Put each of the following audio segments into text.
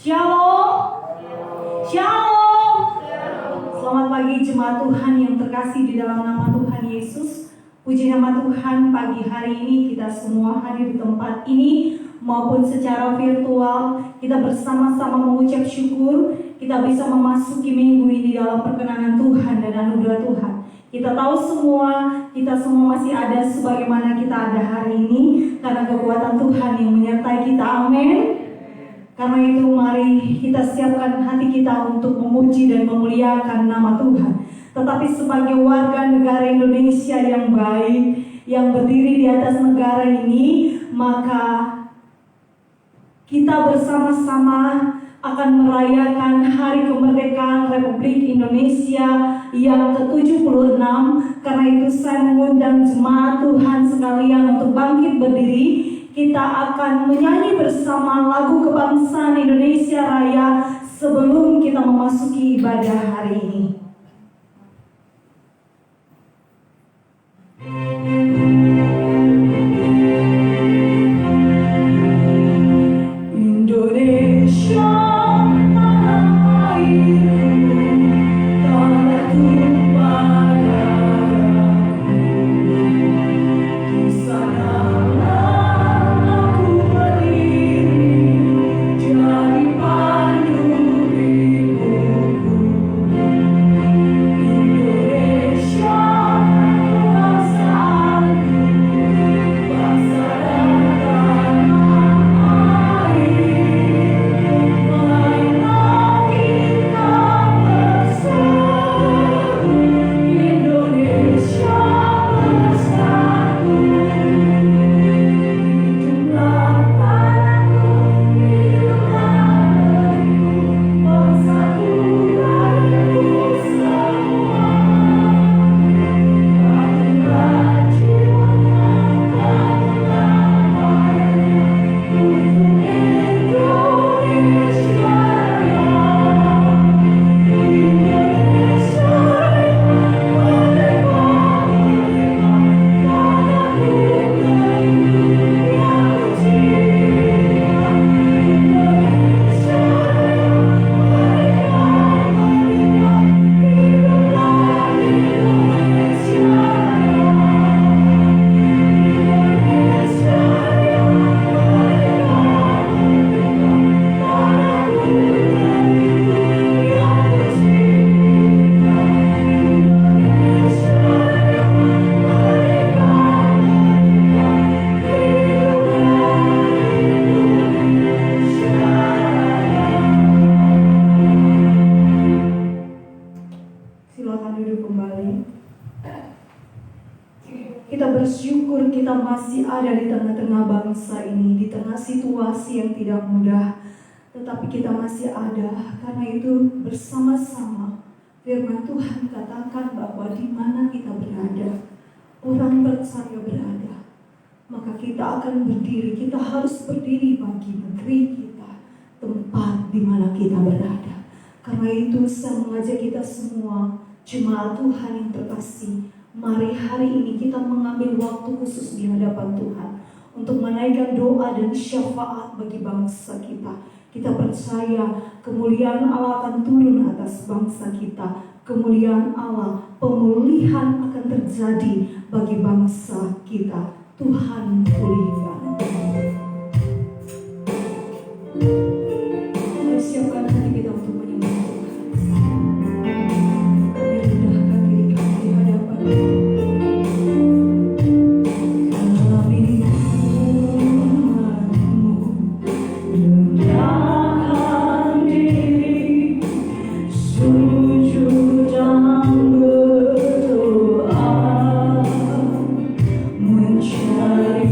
Shalom. Shalom. Selamat pagi jemaat Tuhan yang terkasih di dalam nama Tuhan Yesus. Puji nama Tuhan, pagi hari ini kita semua hadir di tempat ini maupun secara virtual. Kita bersama-sama mengucap syukur kita bisa memasuki minggu ini dalam perkenanan Tuhan dan anugerah Tuhan. Kita tahu kita semua masih ada sebagaimana kita ada hari ini karena kekuatan Tuhan yang menyertai kita. Amin. Karena itu mari kita siapkan hati kita untuk memuji dan memuliakan nama Tuhan. Tetapi sebagai warga negara Indonesia yang baik, yang berdiri di atas negara ini, maka kita bersama-sama akan merayakan Hari Kemerdekaan Republik Indonesia yang ke-76. Karena itu saya mengundang jemaat Tuhan sekalian untuk bangkit berdiri. Kita akan menyanyi bersama lagu kebangsaan Indonesia Raya sebelum kita memasuki ibadah hari ini. Indonesia tanah airku, tanah tumpah darahku, di sanalah aku berdiri jadi pandu hidupku. Indonesia bangsaku, bangsa dan tanah air, marilah kita bersatu. Indonesia bersatu, hiduplah tanahku, hiduplah negeriku, bangsaku rakyatku semua. Bangunlah jiwanya, bangunlah bayangnya untuk Indonesia Raya. Indonesia Raya, merdeka, merdeka, tanahku yang kucinta. Indonesia Raya, merdeka, merdeka, hiduplah Indonesia Raya. Indonesia Raya, merdeka, merdeka, tanahku yang kucinta. Indonesia Raya, merdeka, Silakan duduk kembali. Kita bersyukur kita masih ada di tengah-tengah bangsa ini, di tengah situasi yang tidak mudah. Tetapi kita masih ada, karena itu bersama-sama firman Tuhan katakan bahwa di mana kita berada, orang percaya berada, maka kita akan berdiri. Kita harus berdiri bagi negeri kita, tempat di mana kita berada. Karena itu saya mengajak kita semua, jemaat Tuhan yang terkasih, mari hari ini kita mengambil waktu khusus di hadapan Tuhan untuk menaikkan doa dan syafaat bagi bangsa kita. Kita percaya kemuliaan Allah akan turun atas bangsa kita. Kemuliaan Allah, pemulihan akan terjadi bagi bangsa kita. Tuhan pulihkan. Mari siapkan hati kita untuk menyembah Tuhan. Kami rendahkan diri kami di hadapan kami firman-Mu. Rendahkan diri, sujud dan berdoa, mencari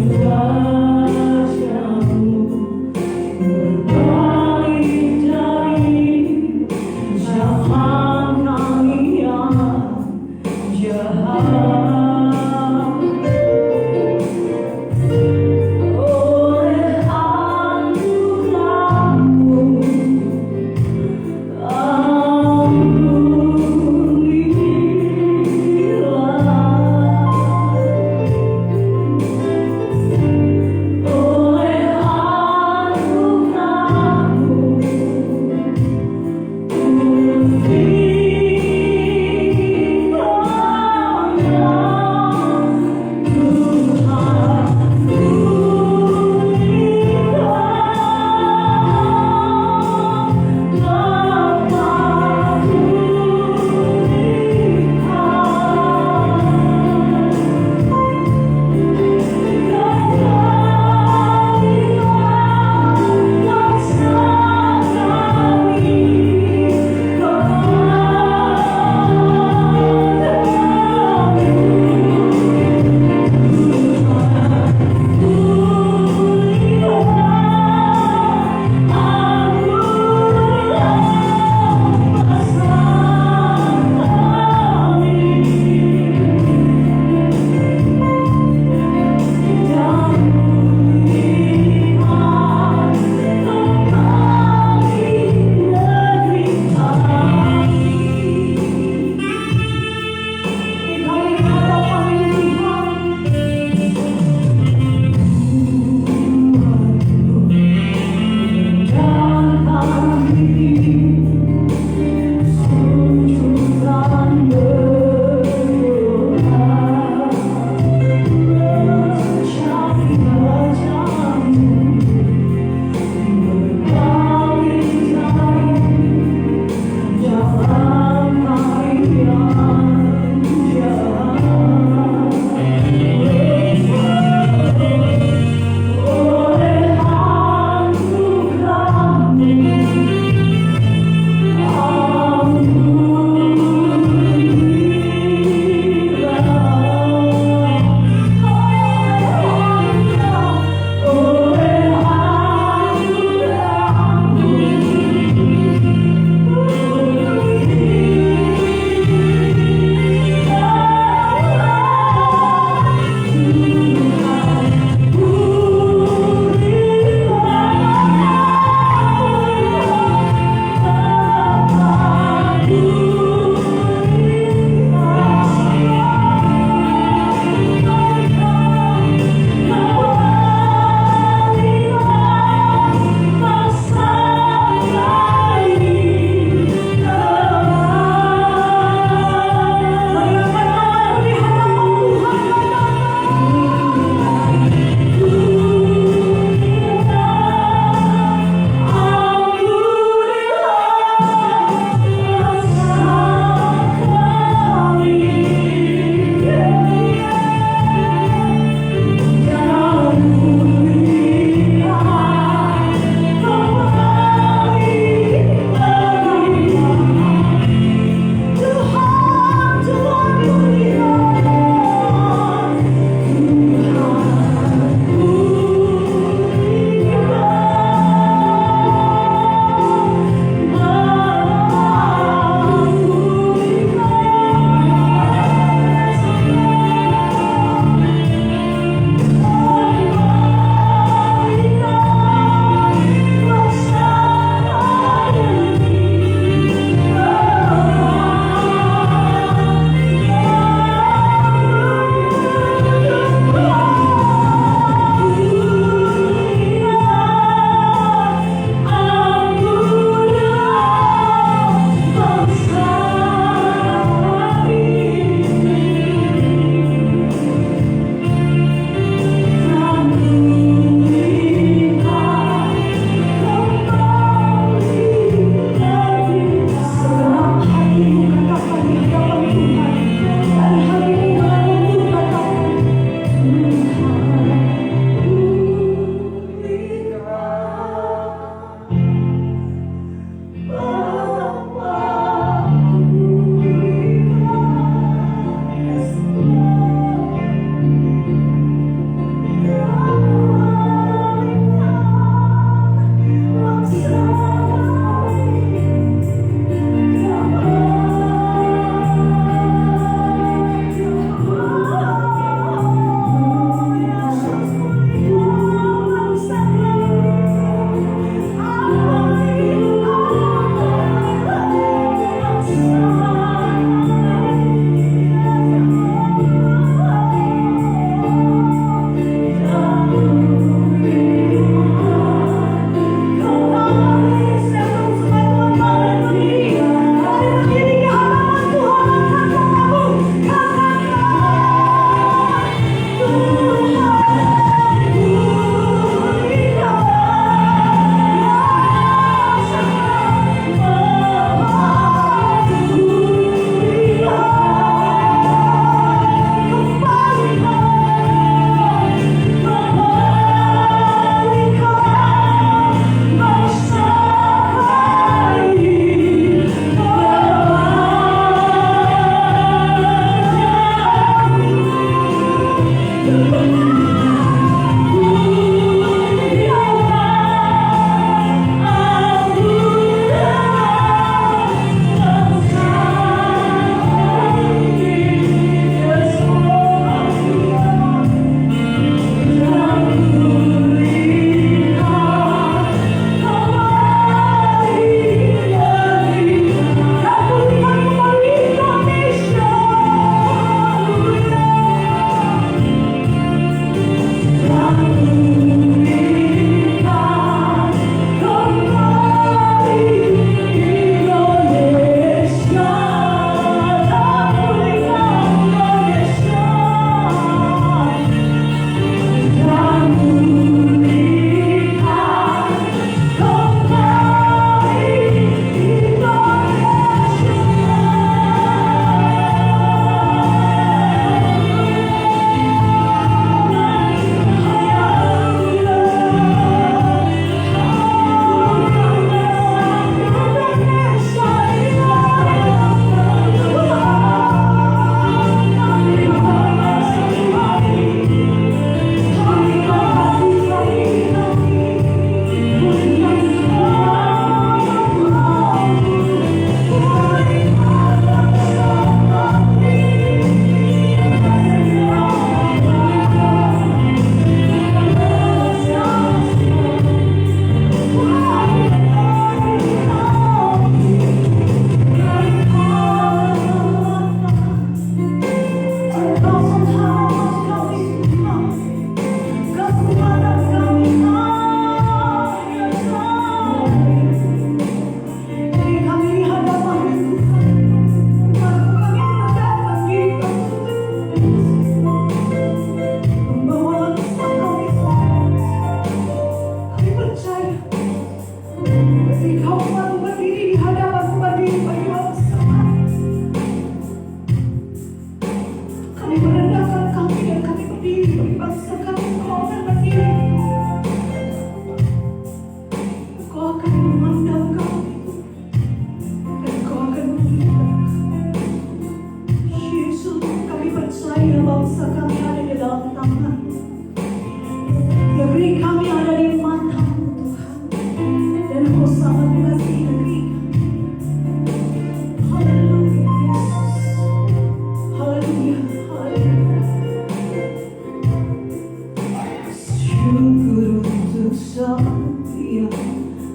bersyukur untuk setiap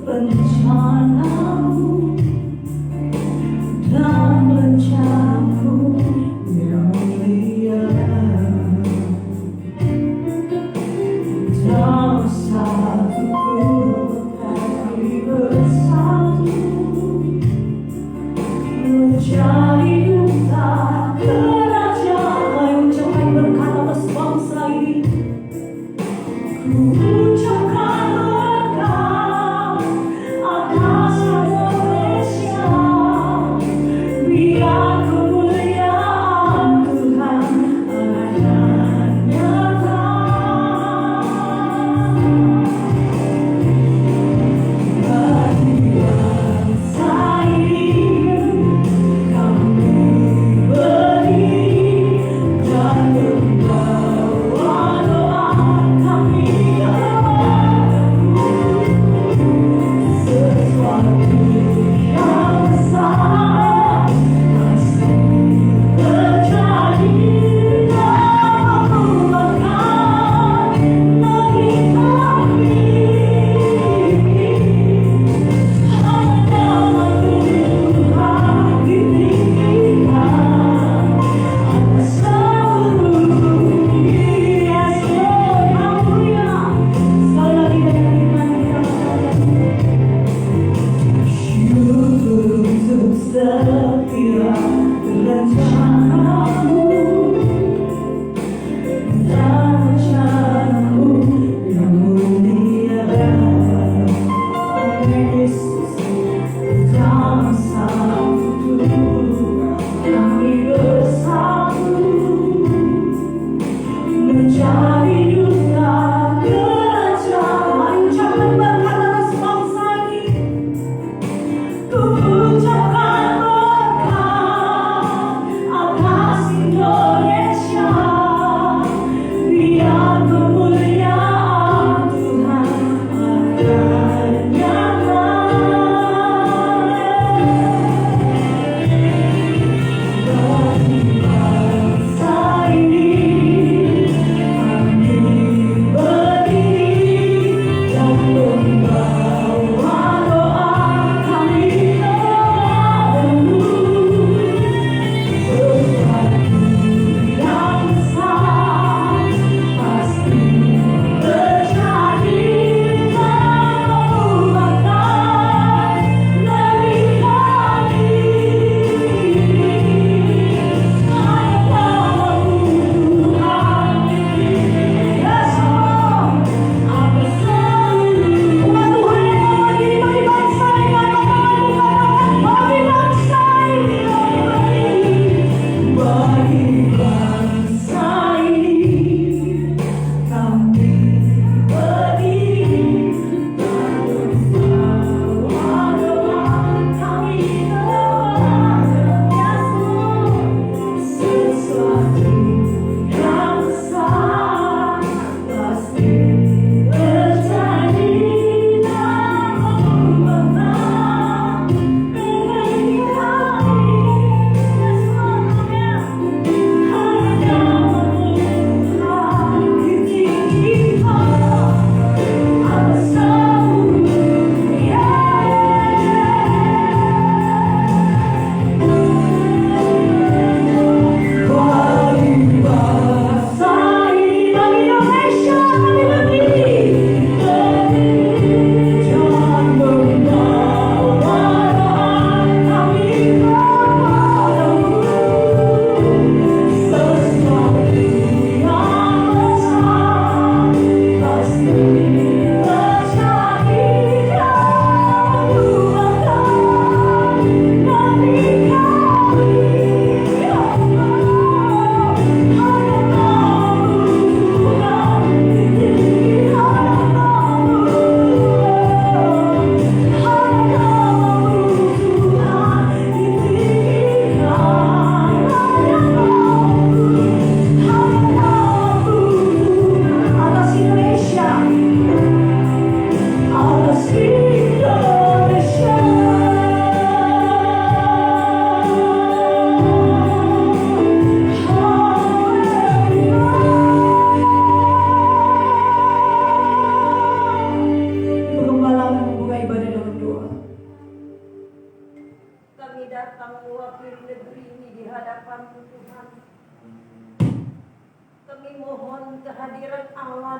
rencanamu dan rencanamu yang mulia. Dalam satuku kami bersatu menjadi duta kerajaan. Ucapkan berkat atas bangsa ini. Ku ucapkan berkat atas Indonesia. Biar kemuliaan Tuhan akan nyata. Bagi bangsa ini kami berdiri dan membawa doa kami.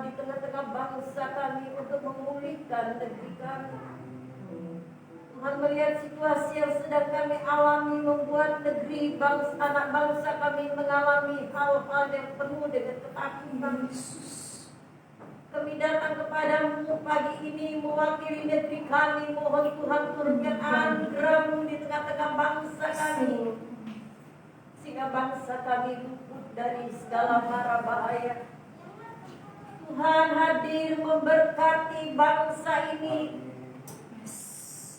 di tengah-tengah bangsa kami untuk memulihkan negeri kami. Tuhan, melihat situasi yang sedang kami alami membuat negeri anak bangsa kami mengalami hal-hal yang penuh dengan ketakutan. Kami datang kepadamu pagi ini mewakili negeri kami, mohon Tuhan turunkan anugerah-Mu di tengah-tengah bangsa kami, sehingga bangsa kami luput dari segala mara bahaya. Tuhan hadir memberkati bangsa ini,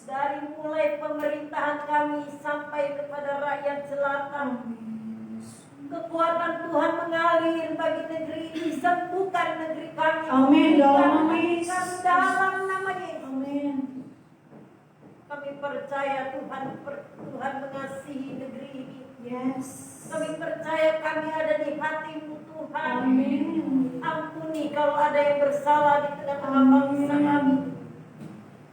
dari mulai pemerintahan kami sampai kepada rakyat jelata. Kekuatan Tuhan mengalir bagi negeri ini, sembuhkan negeri kami. Amin. Dalam nama Yesus. Dalam nama Yesus. Amin. Kami percaya Tuhan mengasihi negeri ini. Yes. Kami percaya kami ada di hati-Mu Tuhan. Amin. Ampuni kalau ada yang bersalah di tengah-tengah bangsa kami.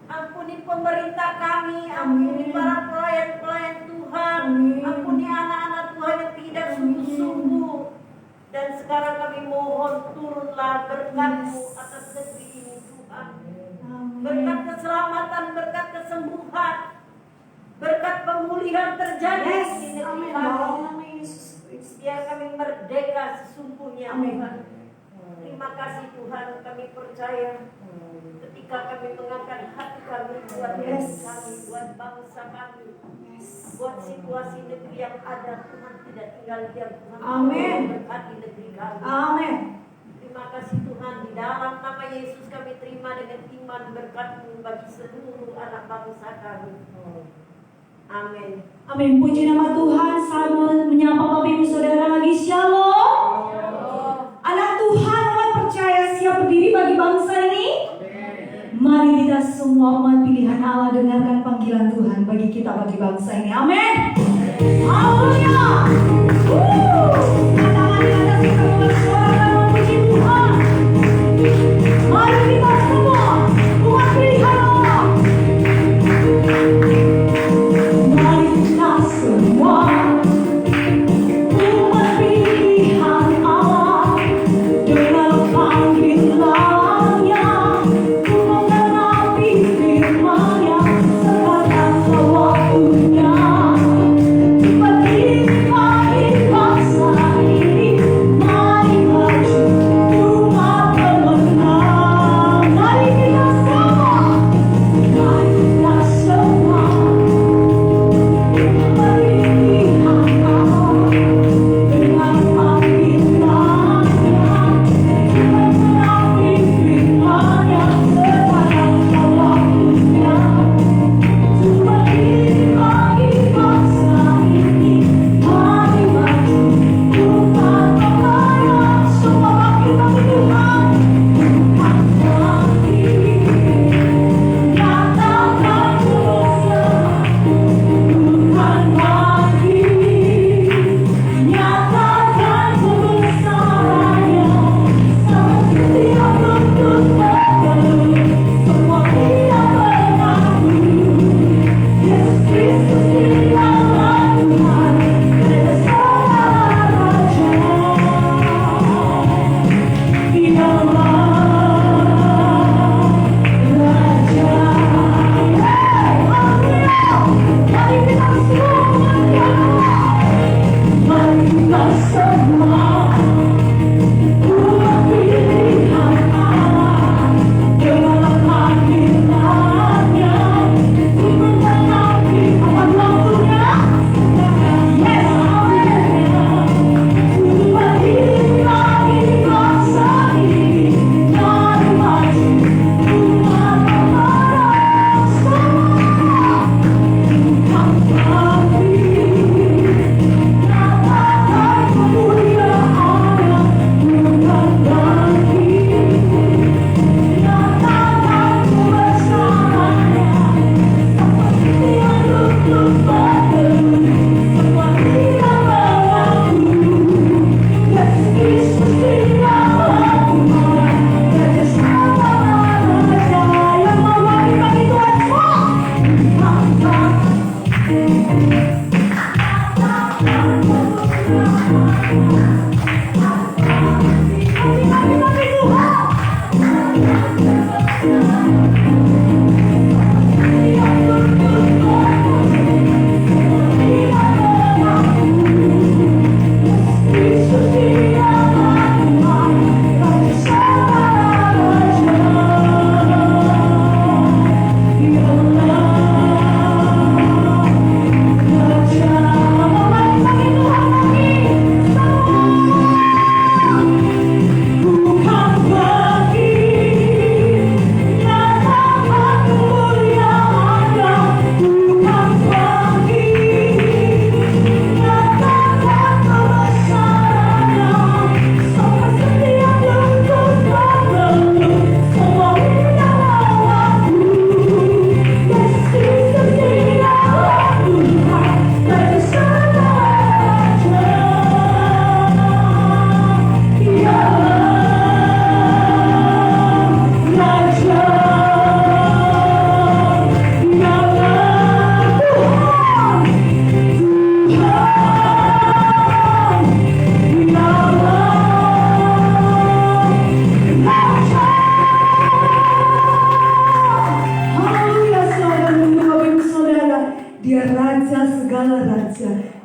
Ampuni pemerintah kami, ampuni para pelayan-pelayan Tuhan, ampuni anak-anak Tuhan yang tidak sungguh-sungguh. Dan sekarang kami mohon turunlah berkat-Mu atas negeri ini Tuhan. Berkat keselamatan, berkat kesembuhan, berkat pemulihan terjadi di negeri kami. Biar kami merdeka sesungguhnya Tuhan. Terima kasih Tuhan, kami percaya ketika kami mengangkat hati kami buat negeri kami, buat bangsa kami, buat situasi negeri yang ada, Tuhan tidak tinggal diam. Tuhan Amin. berkati negeri kami. Amin. Terima kasih Tuhan, di dalam nama Yesus kami terima dengan iman berkat-Mu bagi seluruh anak bangsa kami. Amin. Amin. Puji nama Tuhan. Saat menyapa Bapak Ibu Saudara lagi, Shalom. Anak Tuhan, umat percaya siap berdiri bagi bangsa ini. Mari kita semua umat pilihan Allah dengarkan panggilan Tuhan bagi kita, bagi bangsa ini. Amin. Haleluya. Tangan di atas kita bersuara dan memuji Tuhan. Mari kita semua umat pilihan Allah. Mari kita semua umat pilihan Allah dengan panggilannya. Bangsa ini mari maju, umat pemenang.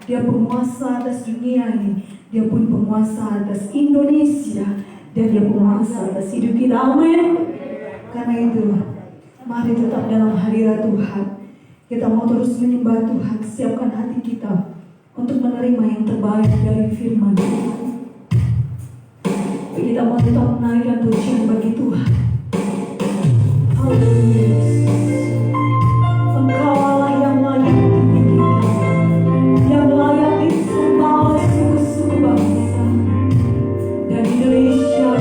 Dia penguasa atas dunia ini. Dia pun penguasa atas Indonesia. Dan dia penguasa atas hidup kita. Amin. Karena itu, mari tetap dalam hadirat Tuhan. Kita mau terus menyembah Tuhan. Siapkan hati kita untuk menerima yang terbaik dari firman Tuhan. Kita mau tetap menaikkan pujian bagi Tuhan. Haleluya. Engkau Allah yang layak ditinggikan, yang layak disembah oleh suku-suku bangsa. Dan Indonesia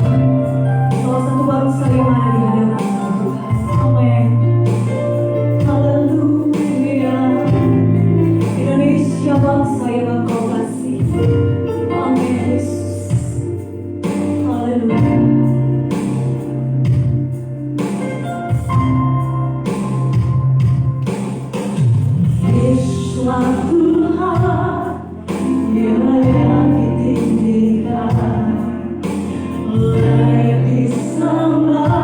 salah satu bangsa yang ada di hadapan Tuhan. Amin. Haleluya. Indonesia bangsa yang Engkau kasih. Amin Yesus. Haleluya. Yesuslah Tuhan yang layak ditinggikan, layak disembah.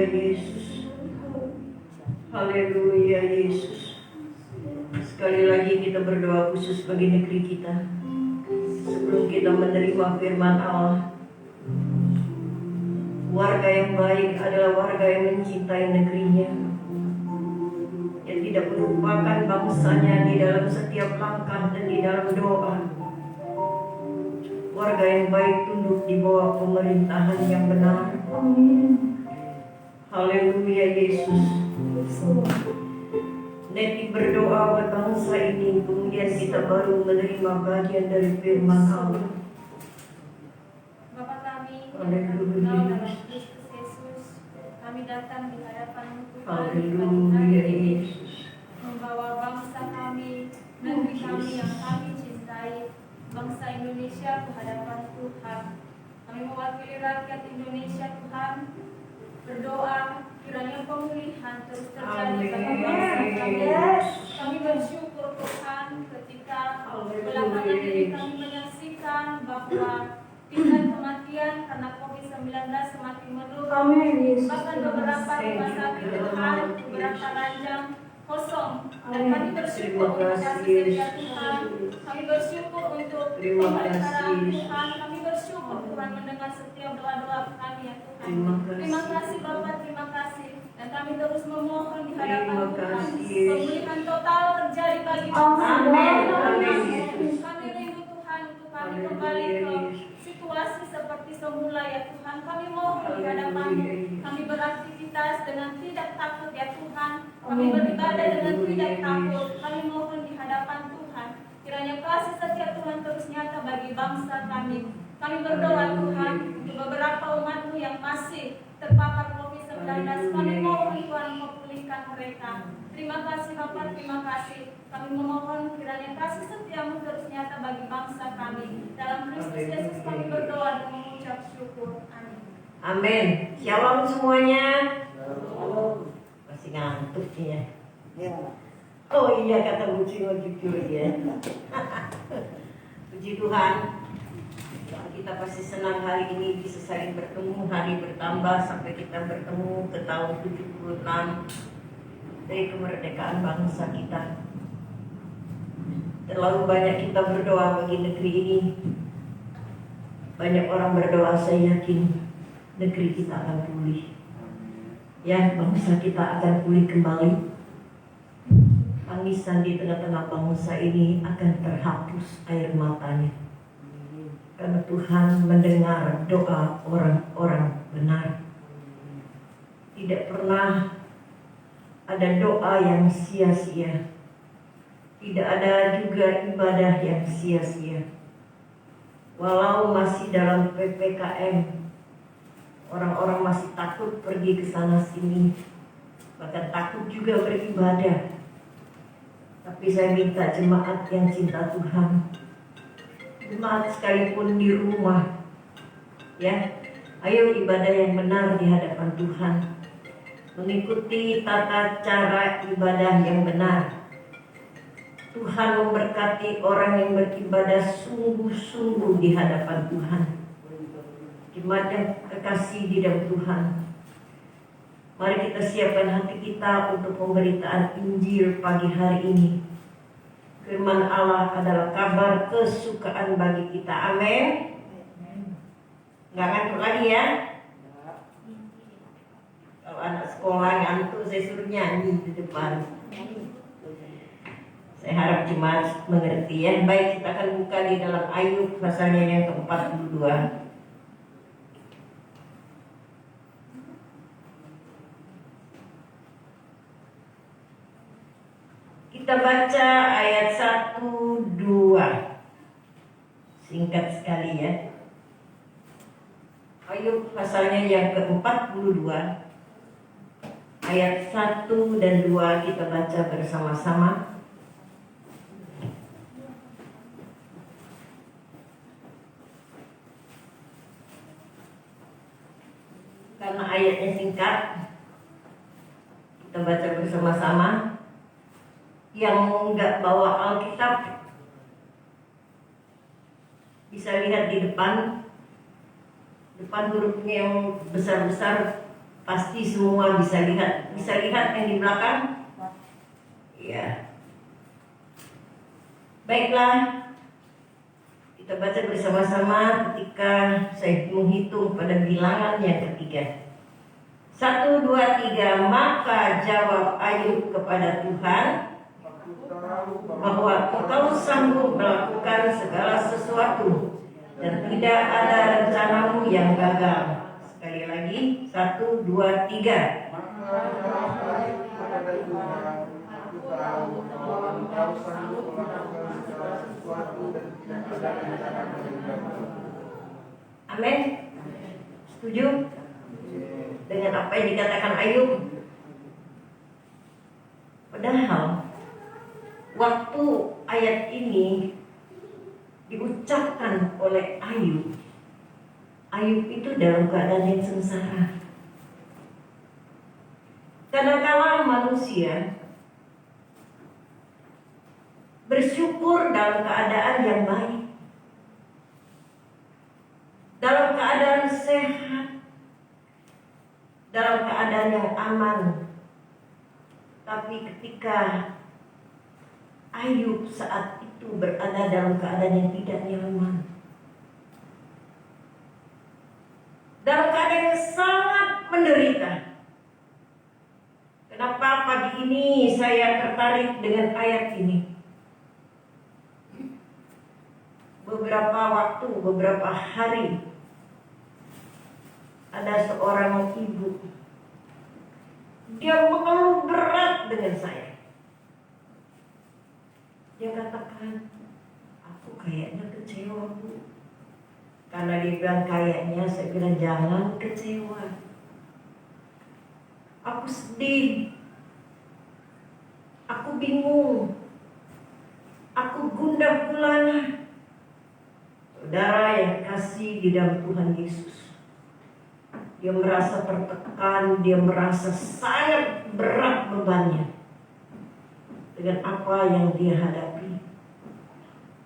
Yesus. Haleluya Yesus. Sekali lagi kita berdoa khusus bagi negeri kita. Sebelum kita menerima firman Allah, warga yang baik adalah warga yang mencintai negerinya, yang tidak melupakan bangsanya di dalam setiap langkah dan di dalam doa. Warga yang baik tunduk di bawah pemerintahan yang benar. Amin. Haleluya Yesus. Neti berdoa buat bangsa ini, kemudian kita baru menerima bagian dari firman Allah. Bapa kami yang Haleluya. terkenal dalam Kristus Yesus, kami datang di hadapan Tuhan pagi hari Haleluya ini, Yesus. membawa bangsa kami, negeri kami yang kami cintai, bangsa Indonesia ke hadapan Tuhan. Kami mewakili rakyat Indonesia Tuhan, berdoa kiranya pemulihan terus terjadi bagi bangsa kami. Kami bersyukur Tuhan ketika belakangan ini kami menyaksikan bahwa tingkat kematian karena COVID-19 semakin menurun. Amin, Yesus. Bahkan beberapa rumah sakit Tuhan, beberapa ranjang kosong. Dan kami bersyukur untuk kasih setia Tuhan. Kami bersyukur untuk pemeliharaan Tuhan. Kami bersyukur Tuhan mendengar setiap doa-doa kami ya Tuhan. Terima kasih Bapak, terima kasih. Dan kami terus memohon di hadapan Tuhan. Pemulihan total terjadi bagi bangsa. Amin. Kami rindu Tuhan untuk kami kembali ke situasi seperti semula ya Tuhan. Kami mohon di hadapan-Mu. Kami beraktivitas dengan tidak takut ya Tuhan. Kami beribadah dengan tidak takut. Kami mohon di hadapan Tuhan. Kiranya kasih setia Tuhan terus nyata bagi bangsa kami. Kami berdoa Tuhan untuk beberapa umat-Mu yang masih terpapar COVID-19. Kami mohon Tuhan memulihkan mereka. Terima kasih Bapak, terima kasih. Kami memohon kiranya kasih setia-Mu terus nyata bagi bangsa kami. Dalam Kristus Yesus kami berdoa dan mengucap syukur. Amin. Amin. Shalom semuanya. Masih ngantuk ya. Oh iya kata Bu Cimo jujur ya. Puji Tuhan. Kita pasti senang hari ini bisa saling bertemu, hari bertambah sampai kita bertemu ke tahun 76 dari kemerdekaan bangsa kita. Terlalu banyak kita berdoa bagi negeri ini. Banyak orang berdoa, saya yakin negeri kita akan pulih. Ya, bangsa kita akan pulih kembali. Tangisan di tengah-tengah bangsa ini akan terhapus air matanya. Karena Tuhan mendengar doa orang-orang benar. Tidak pernah ada doa yang sia-sia. Tidak ada juga ibadah yang sia-sia. Walau masih dalam PPKM, orang-orang masih takut pergi ke sana sini, bahkan takut juga beribadah. Tapi saya minta jemaat yang cinta Tuhan, jemaat sekalipun di rumah, ya, ayo ibadah yang benar di hadapan Tuhan, mengikuti tata cara ibadah yang benar. Tuhan memberkati orang yang beribadah sungguh-sungguh di hadapan Tuhan. Jemaat yang kekasih di dalam Tuhan, mari kita siapkan hati kita untuk pemberitaan Injil pagi hari ini. Firman Allah adalah kabar kesukaan bagi kita. Amin. Nggak ngantuk lagi ya? Kalau anak sekolah ngantuk, saya suruh nyanyi di depan. Saya harap jemaat mengerti ya. Baik, kita akan buka di dalam Ayub pasalnya yang ke-42. Kita baca ayat 1, 2. Singkat sekali ya. Ayub pasalnya yang ke-42. Ayat 1 dan 2 kita baca bersama-sama. Karena ayatnya singkat, kita baca bersama-sama. Yang nggak bawa Alkitab bisa lihat di depan hurufnya yang besar-besar Pasti semua bisa lihat yang di belakang. Ya. Baiklah, kita baca bersama-sama ketika saya menghitung pada bilangan yang ketiga. 1, 2, 3. Maka jawab Ayub kepada Tuhan bahwa Engkau sanggup melakukan segala sesuatu dan tidak ada rencanamu yang gagal. Sekali lagi, 1, 2, 3. Amin. Setuju dengan apa yang dikatakan Ayub? Padahal waktu ayat ini diucapkan oleh Ayub itu dalam keadaan yang sengsara. Kadang-kala manusia bersyukur dalam keadaan yang baik, dalam keadaan sehat, dalam keadaan yang aman. Tapi ketika Ayub saat itu berada dalam keadaan yang tidak nyaman, dalam keadaan yang sangat menderita. Kenapa pagi ini saya tertarik dengan ayat ini? Beberapa hari ada seorang ibu, dia mengeluh berat dengan saya. Dia katakan, aku kayaknya kecewa, Bu. Karena dia bilang kayaknya, saya bilang jangan kecewa. Aku sedih, aku bingung, aku gundah gulana. Saudara yang kasih di dalam Tuhan Yesus, dia merasa tertekan, dia merasa sangat berat bebannya dengan apa yang dia hadapi.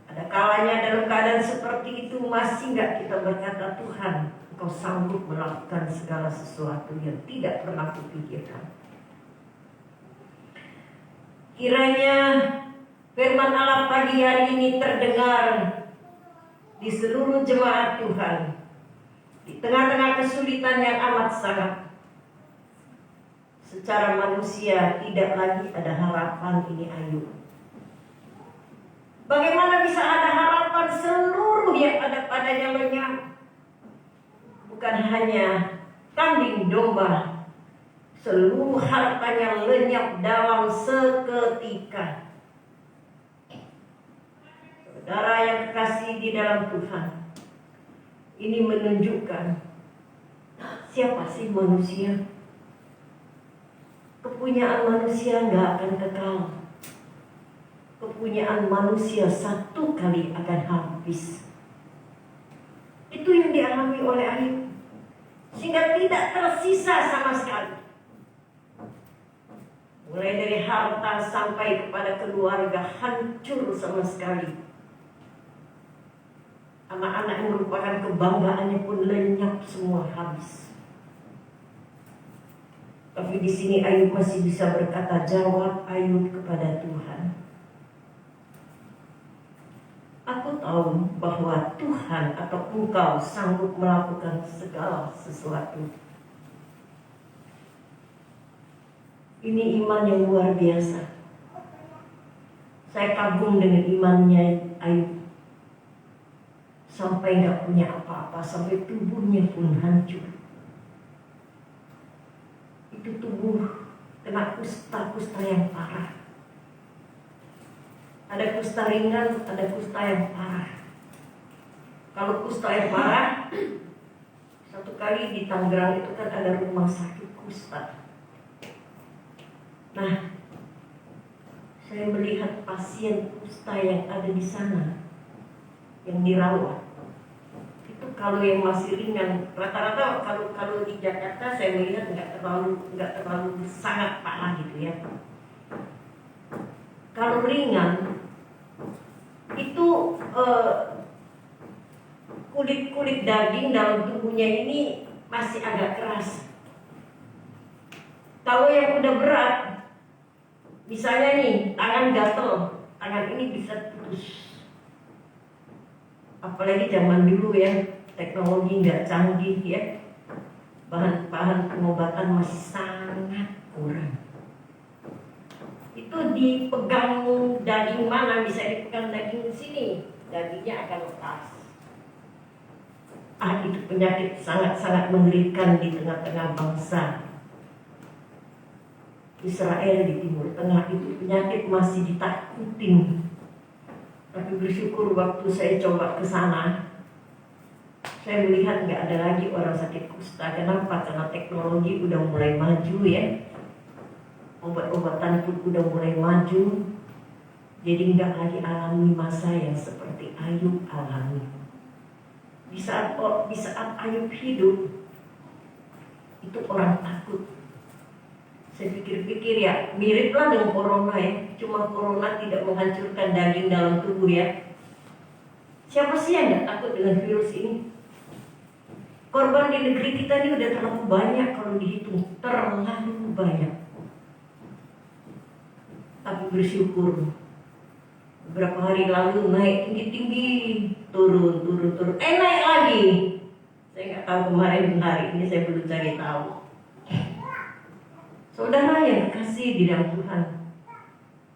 Ada kalanya dalam keadaan seperti itu masih nggak kita berkata, Tuhan, Engkau sanggup melakukan segala sesuatu yang tidak pernah kupikirkan. Kiranya firman Allah pagi hari ini terdengar di seluruh jemaat Tuhan, di tengah-tengah kesulitan yang amat sangat. Secara manusia tidak lagi ada harapan. Ini Ayub. Bagaimana bisa ada harapan? Seluruh yang ada padanya lenyap. Bukan hanya kambing domba, seluruh hartanya lenyap dalam seketika. Saudara yang kekasih di dalam Tuhan, ini menunjukkan siapa sih manusia. Kepunyaan manusia nggak akan kekal. Kepunyaan manusia satu kali akan habis. Itu yang dialami oleh Ayub, sehingga tidak tersisa sama sekali. Mulai dari harta sampai kepada keluarga hancur sama sekali. Anak-anak yang merupakan kebanggaannya pun lenyap semua, habis. Tapi di sini Ayub masih bisa berkata, jawab Ayub kepada Tuhan. Aku tahu bahwa Tuhan atau Engkau sanggup melakukan segala sesuatu. Ini iman yang luar biasa. Saya kagum dengan imannya Ayub. Sampai gak punya apa-apa, sampai tubuhnya pun hancur. Itu tubuh kena kusta-kusta yang parah. Ada kusta ringan, ada kusta yang parah. Kalau kusta yang parah, satu kali di Tangerang itu kan ada rumah sakit kusta. Nah, saya melihat pasien kusta yang ada di sana, yang dirawat. Itu kalau yang masih ringan, rata-rata kalau di Jakarta saya melihat nggak terlalu sangat parah gitu ya. Kalau ringan itu kulit daging dalam tubuhnya ini masih agak keras. Kalau yang udah berat, misalnya nih tangan gatel, tangan ini bisa putus. Apalagi zaman dulu ya, teknologi nggak canggih ya, bahan-bahan pengobatan masih sangat kurang. Itu dipegang daging mana, bisa dipegang daging sini, dagingnya akan lepas. Itu penyakit sangat-sangat mengerikan di tengah-tengah bangsa Israel di Timur Tengah. Itu penyakit masih ditakutin. Tapi bersyukur waktu saya coba ke sana, saya melihat nggak ada lagi orang sakit kusta. Kenapa? Karena teknologi udah mulai maju ya, obat-obatan pun udah mulai maju. Jadi nggak lagi alami masa yang seperti Ayub alami. Di saat Ayub hidup, itu orang takut. Saya pikir-pikir ya, miriplah dengan corona ya. Cuma corona tidak menghancurkan daging dalam tubuh ya. Siapa sih yang nggak takut dengan virus ini? Korban di negeri kita ini udah terlalu banyak kalau dihitung, terlalu banyak. Tapi bersyukur, beberapa hari lalu naik tinggi-tinggi, turun, naik lagi. Saya nggak tahu kemarin hari ini, saya belum cari tahu. Saudara yang kasih di dalam Tuhan,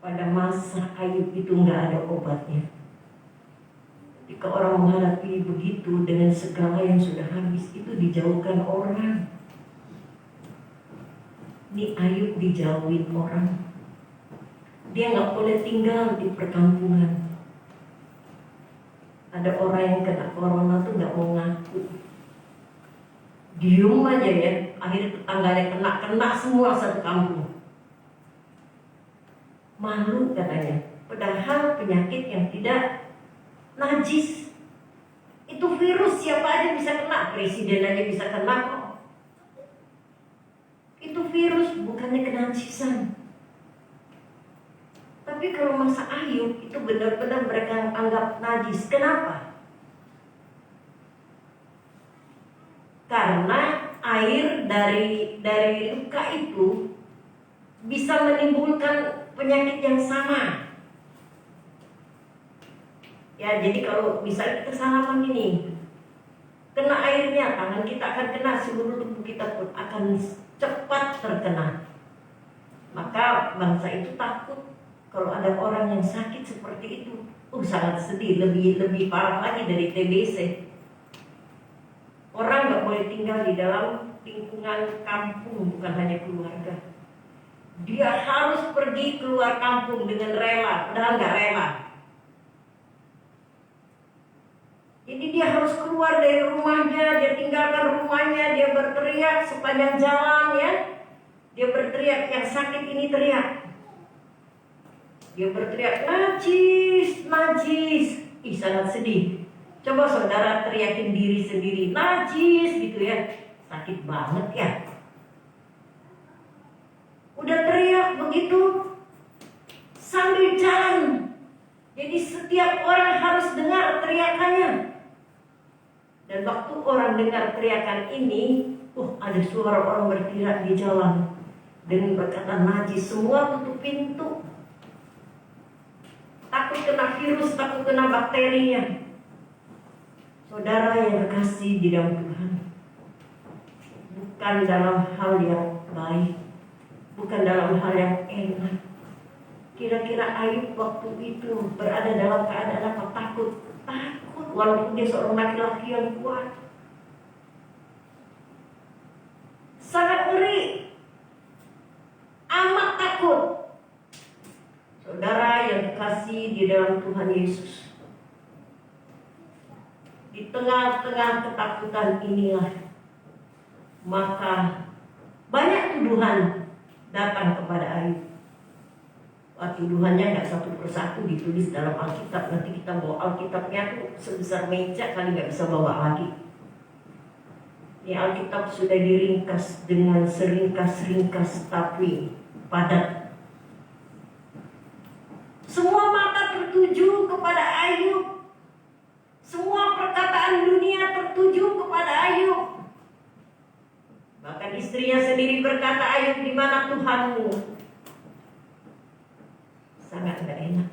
pada masa Ayub itu nggak ada obatnya. Jika orang menghadapi begitu dengan segala yang sudah habis, itu dijauhkan orang. Ini Ayub dijauhin orang. Dia nggak boleh tinggal di perkampungan. Ada orang yang kena corona tuh nggak mau ngaku, diem aja ya. Akhirnya tetangganya kena semua satu kampung. Malu katanya. Padahal penyakit yang tidak najis. Itu virus, siapa aja bisa kena. Presiden aja bisa kena kok. Itu virus, bukannya kenajisan. Tapi kalau masa Ayub itu benar-benar mereka anggap najis. Kenapa? Karena air dari luka itu bisa menimbulkan penyakit yang sama. Ya, jadi kalau misalnya kita salaman ini, kena airnya, tangan kita akan kena, seluruh tubuh kita pun akan cepat terkena. Maka bangsa itu takut kalau ada orang yang sakit seperti itu. Sangat sedih, lebih parah lagi dari TBC. Orang nggak boleh tinggal di dalam lingkungan kampung, bukan hanya keluarga. Dia harus pergi keluar kampung dengan rela, padahal nggak rela. Jadi dia harus keluar dari rumahnya, dia tinggalkan rumahnya, dia berteriak sepanjang jalan ya. Dia berteriak, yang sakit ini teriak. Dia berteriak, najis, najis. Sangat sedih. Coba saudara teriakin diri sendiri, najis gitu ya. Sakit banget ya. Udah teriak begitu sambil jalan. Jadi setiap orang harus dengar teriakannya. Dan waktu orang dengar teriakan ini, ada suara orang berteriak di jalan dengan berkata najis. Semua tutup pintu. Takut kena virus, takut kena bakterinya. Saudara yang terkasih di dalam Tuhan, bukan dalam hal yang baik, bukan dalam hal yang enak. Kira-kira Ayub waktu itu berada dalam keadaan apa? Takut, walaupun dia seorang laki-laki yang kuat. Sangat ngeri, amat takut. Saudara yang dikasih di dalam Tuhan Yesus, di tengah-tengah ketakutan inilah, maka banyak tuduhan datang kepada Ayub. Tuduhannya nggak satu persatu ditulis dalam Alkitab. Nanti kita bawa Alkitabnya tuh sebesar meja, kali nggak bisa bawa lagi. Ini Alkitab sudah diringkas dengan seringkas-ringkas tapi padat. Semua mata tertuju kepada Ayub. Semua perkataan dunia tertuju kepada Ayub. Bahkan istrinya sendiri berkata, Ayub, di mana Tuhanmu? Sangat gak enak.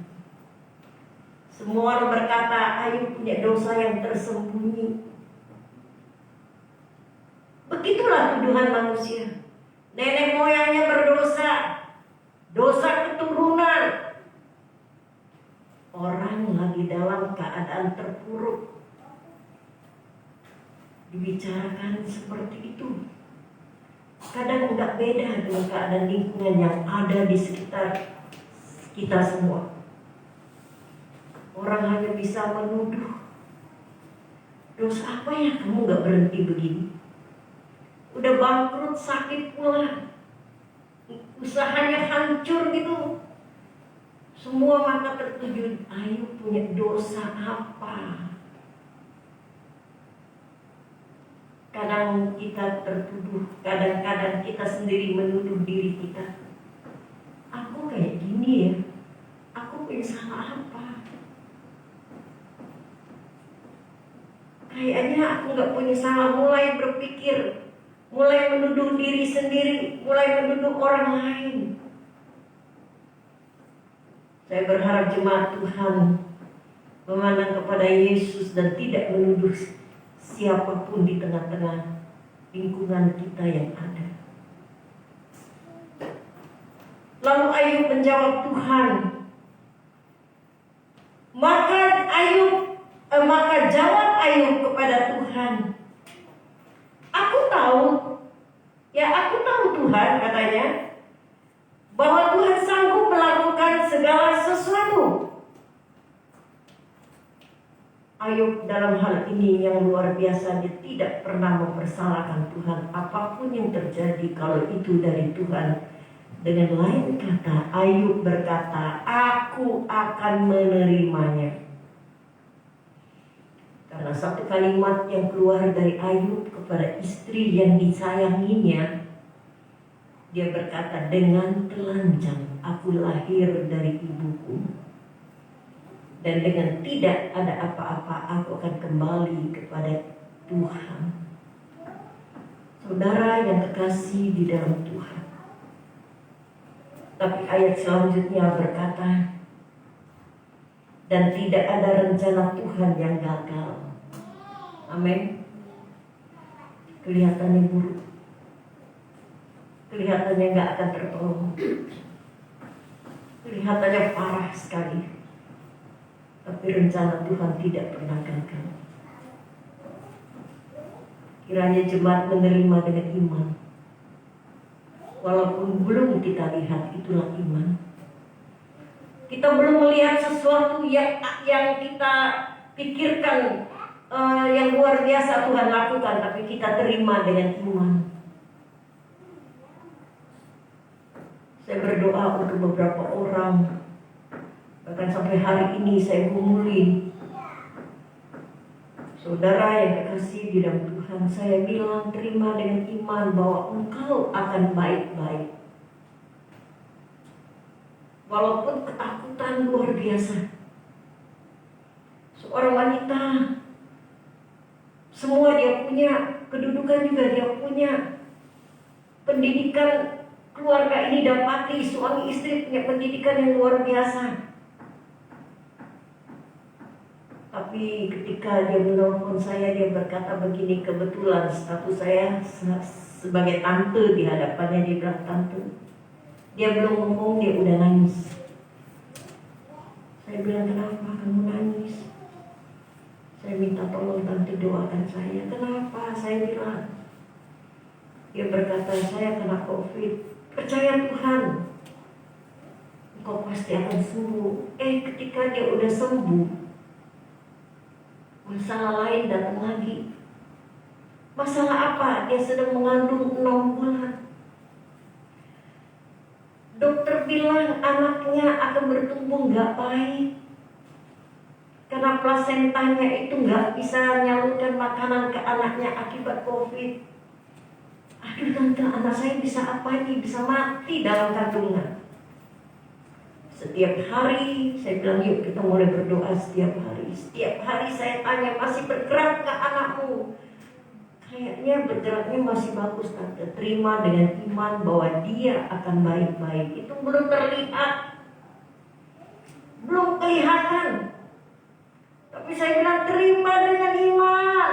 Semua orang berkata, Ayub punya dosa yang tersembunyi. Begitulah tuduhan manusia. Nenek moyangnya berdosa, dosa keturunan. Orang lagi dalam keadaan terpuruk, dibicarakan seperti itu. Kadang enggak beda dengan keadaan lingkungan yang ada di sekitar kita semua. Orang hanya bisa menuduh, dosa apa ya kamu gak berhenti begini? Udah bangkrut, sakit pula, usahanya hancur gitu. Semua mata tertuju, Ayub punya dosa apa? Kadang kita tertuduh, kadang-kadang kita sendiri menuduh diri kita. Aku kayak gini ya, aku punya salah apa? Kayaknya aku gak punya salah, mulai berpikir, mulai menuduh diri sendiri, mulai menuduh orang lain. Saya berharap jemaat Tuhan memandang kepada Yesus dan tidak menuduh siapapun di tengah-tengah lingkungan kita yang ada. Lalu Ayub menjawab Tuhan. Maka jawab Ayub kepada Tuhan. Aku tahu Tuhan, katanya, bahwa Tuhan sanggup melakukan segala sesuatu. Ayub dalam hal ini yang luar biasa, dia tidak pernah mempersalahkan Tuhan apapun yang terjadi kalau itu dari Tuhan. Dengan lain kata, Ayub berkata, aku akan menerimanya. Karena satu kalimat yang keluar dari Ayub kepada istri yang disayanginya, dia berkata, dengan telanjang aku lahir dari ibuku, dan dengan tidak ada apa-apa aku akan kembali kepada Tuhan. Saudara yang kekasih di dalam Tuhan, tapi ayat selanjutnya berkata, dan tidak ada rencana Tuhan yang gagal. Amin. Kelihatannya buruk, kelihatannya gak akan tertolong, kelihatannya parah sekali, tapi rencana Tuhan tidak pernah gagal. Kiranya jemaat menerima dengan iman. Walaupun belum kita lihat, itulah iman. Kita belum melihat sesuatu yang kita pikirkan yang luar biasa Tuhan lakukan, tapi kita terima dengan iman. Saya berdoa untuk beberapa orang, bahkan sampai hari ini saya gumuli. Saudara yang kekasih di dalam Tuhan, saya bilang terima dengan iman bahwa engkau akan baik-baik. Walaupun ketakutan luar biasa. Seorang wanita, semua dia punya, kedudukan juga dia punya, pendidikan keluarga ini dapati, suami istri punya pendidikan yang luar biasa. Tapi ketika dia menelpon saya, dia berkata begini, kebetulan status saya sebagai tante di hadapannya, dia bilang, tante, dia belum ngomong, dia udah nangis. Saya bilang, kenapa kamu nangis? Saya minta tolong tante doakan saya. Kenapa? Saya bilang. Dia berkata, saya kena COVID. Percaya Tuhan, engkau pasti akan sembuh. Ketika dia udah sembuh, masalah lain datang lagi. Masalah apa? Dia sedang mengandung 6 bulan. Dokter bilang anaknya akan bertumbuh gak baik, karena plasentanya itu gak bisa menyalurkan makanan ke anaknya akibat COVID. Aduh tante, anak saya bisa apa ini? Bisa mati dalam kandungan. Setiap hari saya bilang, yuk kita mulai berdoa setiap hari. Setiap hari saya tanya, masih bergerak ke anakmu? kayaknya bergeraknya masih bagus tante. Terima dengan iman bahwa dia akan baik-baik. Itu belum terlihat, belum kelihatan. Tapi saya bilang terima dengan iman.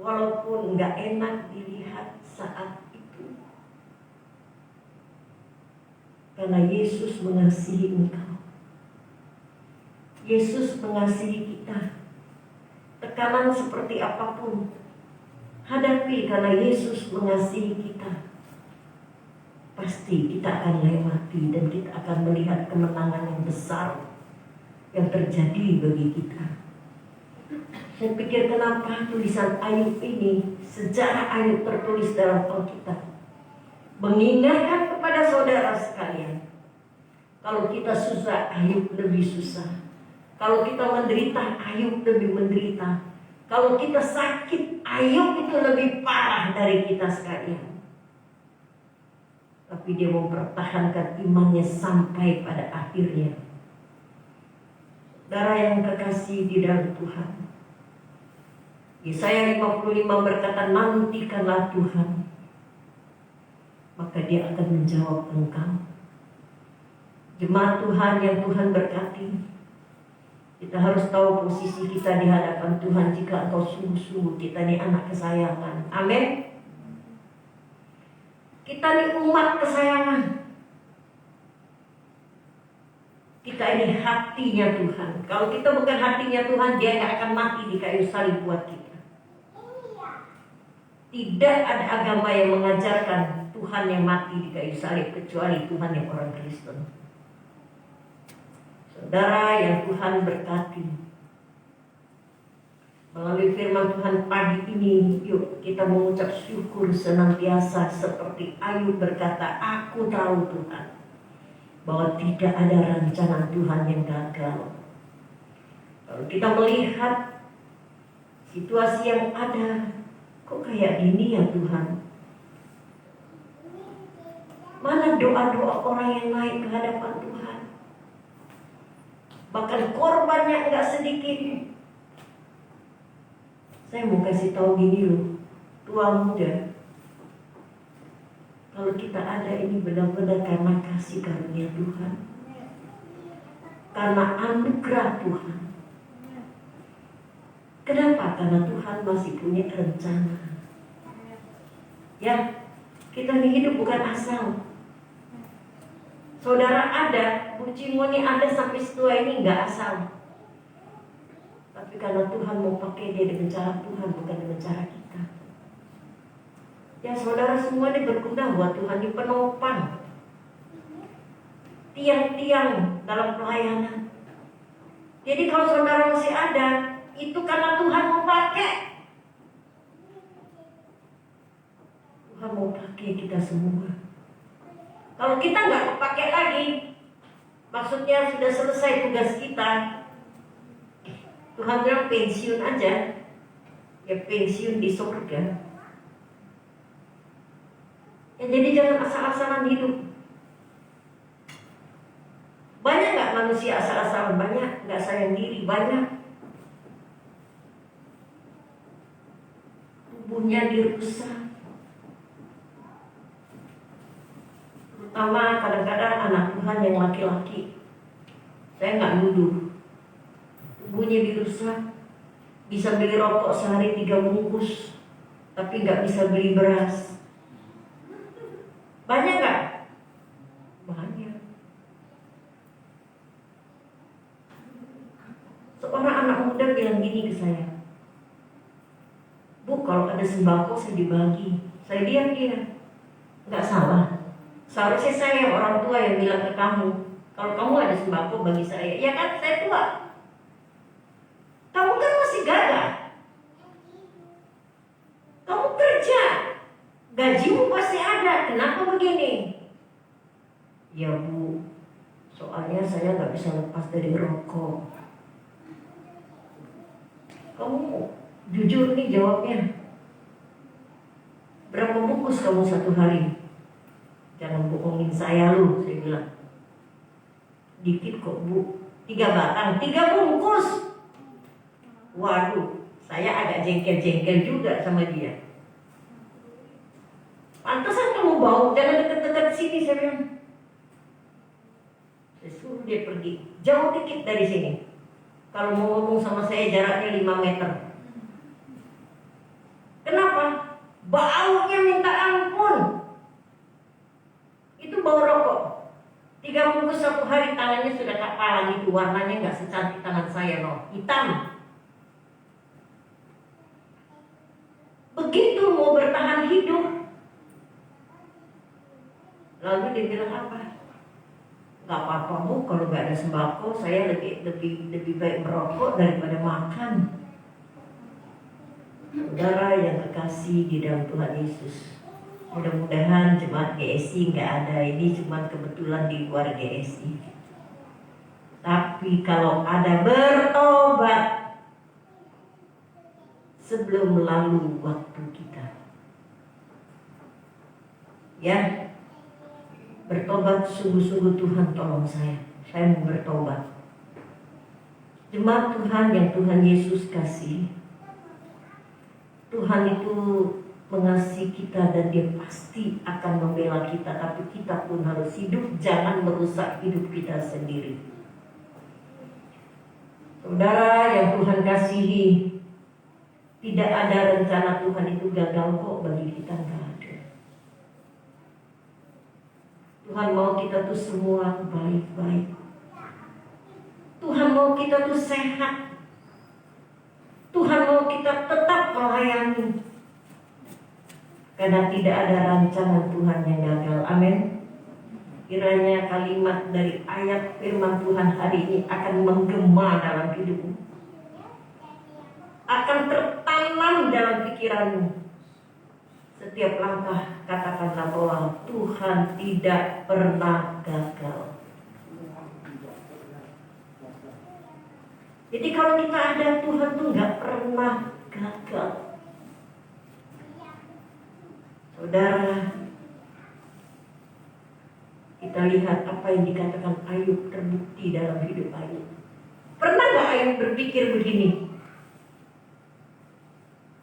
Walaupun nggak enak dilihat saat itu. Karena Yesus mengasihi engkau. Yesus mengasihi kita. Tekanan seperti apapun, hadapi karena Yesus mengasihi kita. Pasti kita akan lewati dan kita akan melihat kemenangan yang besar yang terjadi bagi kita. Saya pikir kenapa tulisan Ayub ini, sejarah Ayub tertulis dalam Alkitab, mengingatkan kepada saudara sekalian, kalau kita susah, Ayub lebih susah. Kalau kita menderita, Ayub lebih menderita. Kalau kita sakit, Ayub itu lebih parah dari kita sekalian. Tapi dia mempertahankan imannya sampai pada akhirnya. Saudara yang kekasih di dalam Tuhan, Yesaya 55 berkata, nantikanlah Tuhan, maka dia akan menjawab engkau. Jemaat Tuhan yang Tuhan berkati, kita harus tahu posisi kita di hadapan Tuhan. Jika engkau sungguh-sungguh kita ini anak kesayangan, amin. Kita ini umat kesayangan. Kita ini hatinya Tuhan. Kalau kita bukan hatinya Tuhan, dia gak akan mati di kayu salib buat kita. Tidak ada agama yang mengajarkan Tuhan yang mati di kayu salib kecuali Tuhan yang orang Kristen. Saudara yang Tuhan berkati, melalui firman Tuhan pagi ini, yuk kita mengucap syukur senantiasa seperti Ayub berkata, aku tahu Tuhan bahwa tidak ada rencana Tuhan yang gagal. Kalau kita melihat situasi yang ada, kok kayak gini ya Tuhan? Mana doa-doa orang yang naik ke hadapan Tuhan? Bahkan korbannya enggak sedikit. Saya mau kasih tahu gini loh, tua muda, kalau kita ada ini benar-benar karena kasih karunia Tuhan, karena anugerah Tuhan. Kenapa? Karena Tuhan masih punya rencana. Ya, kita ini hidup bukan asal. Saudara ada, Bu Cimoni ada sampai setua ini nggak asal. Tapi karena Tuhan mau pakai dia dengan cara Tuhan, bukan dengan cara kita. Ya saudara semua ini berguna buat Tuhan, di penopang, tiang-tiang dalam pelayanan. Jadi kalau saudara masih ada, itu karena Tuhan mau pakai. Tuhan mau pakai kita semua. Kalau kita nggak kepake lagi, maksudnya sudah selesai tugas kita, Tuhan bilang pensiun aja, ya pensiun di surga. Ya jadi jangan asal-asalan hidup. Banyak nggak manusia asal-asalan? Banyak. Nggak sayang diri? Banyak. Tubuhnya dirusak. Terutama kadang-kadang anak Tuhan yang laki-laki. Saya nggak nuduh. Tubuhnya dirusak. Bisa beli rokok sehari 3 bungkus, tapi nggak bisa beli beras. Banyak nggak? Banyak. Seorang anak muda bilang gini ke saya, Bu, kalau ada sembako saya dibagi. Saya diam dia. Nggak salah. Seharusnya saya orang tua yang bilang ke kamu, kalau kamu ada sembako bagi saya. Ya kan, saya tua. Kamu kan masih gagah. Kamu kerja, gajimu pasti ada. Kenapa begini? Ya Bu, soalnya saya nggak bisa lepas dari rokok. Kamu jujur nih jawabnya. Berapa bungkus kamu satu hari? Jangan bohongin saya lu, saya bilang. Dikit kok Bu, 3 batang, 3 bungkus. Waduh, Saya agak jengkel-jengkel juga sama dia. Pantesan kamu bau, jangan dekat-dekat sini, saya bilang. Saya suruh dia pergi, jauh dikit dari sini. Kalau mau ngomong sama saya jaraknya 5 meter. Kenapa? Baunya minta ampun. Itu bau rokok. 3 bungkus 1 hari, tangannya sudah kapalan itu. Warnanya nggak secantik tangan saya loh, hitam. Begitu mau bertahan hidup. Lalu dia bilang apa? Gak apa-apa Bu, kalau gak ada sembako saya lebih baik merokok daripada makan. Saudara yang kekasih di dalam Tuhan Yesus, mudah-mudahan jemaat GSI nggak ada, ini cuma kebetulan di luar GSI. Tapi kalau ada bertobat sebelum lalu waktu kita, ya, bertobat sungguh-sungguh. Tuhan tolong saya mau bertobat. Jemaat Tuhan yang Tuhan Yesus kasih, Tuhan itu mengasihi kita dan dia pasti akan membela kita. Tapi kita pun harus hidup, jangan merusak hidup kita sendiri. Saudara yang Tuhan kasihi, tidak ada rencana Tuhan itu gagal kok bagi kita, enggak ada. Tuhan mau kita tuh semua baik-baik. Tuhan mau kita tuh sehat. Tuhan mau kita tetap melayani. Karena tidak ada rancangan Tuhan yang gagal. Amin. Kiranya kalimat dari ayat firman Tuhan hari ini akan menggema dalam hidupmu, akan tertanam dalam pikiranmu. Setiap langkah katakanlah bahwa Tuhan tidak pernah gagal. Jadi kalau kita ada, Tuhan tuh nggak pernah gagal. Saudara, kita lihat apa yang dikatakan Ayub terbukti dalam hidup Ayub. Pernah nggak Ayub berpikir begini?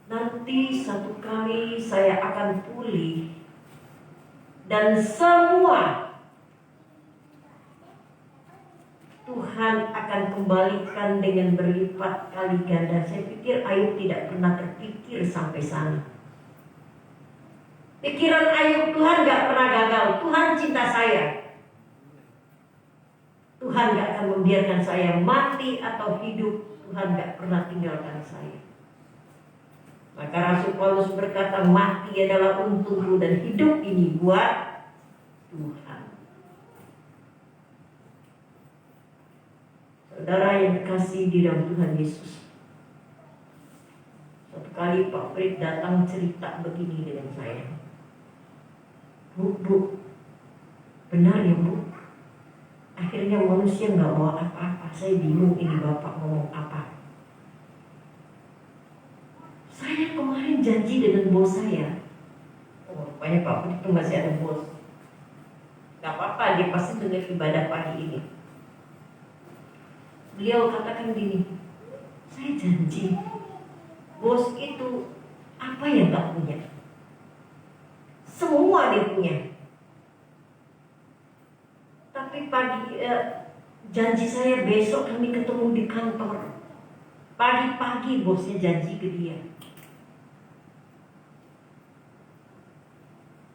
Nanti satu kali saya akan pulih dan semua Tuhan akan kembalikan dengan berlipat kali ganda. Saya pikir Ayub tidak pernah terpikir sampai sana. Pikiran Ayub, Tuhan gak pernah gagal. Tuhan cinta saya. Tuhan gak akan membiarkan saya mati atau hidup. Tuhan gak pernah tinggalkan saya. Maka Rasul Paulus berkata, mati adalah untungku dan hidup ini buat Tuhan. Saudara yang dikasihi di dalam Tuhan Yesus, suatu kali Pak Fred datang cerita begini dengan saya. Bu, benar ya Bu? Akhirnya manusia nggak bawa apa-apa. Saya bingung ini Bapak ngomong apa. Saya kemarin janji dengan bos saya. Oh, rupanya Pak Fred itu masih ada bos. Gak apa-apa, dia pasti dengar ibadah pagi ini. Beliau katakan gini, saya janji bos itu apa yang gak punya? Semua dia punya. Tapi janji saya besok kami ketemu di kantor. Pagi-pagi bosnya janji ke dia.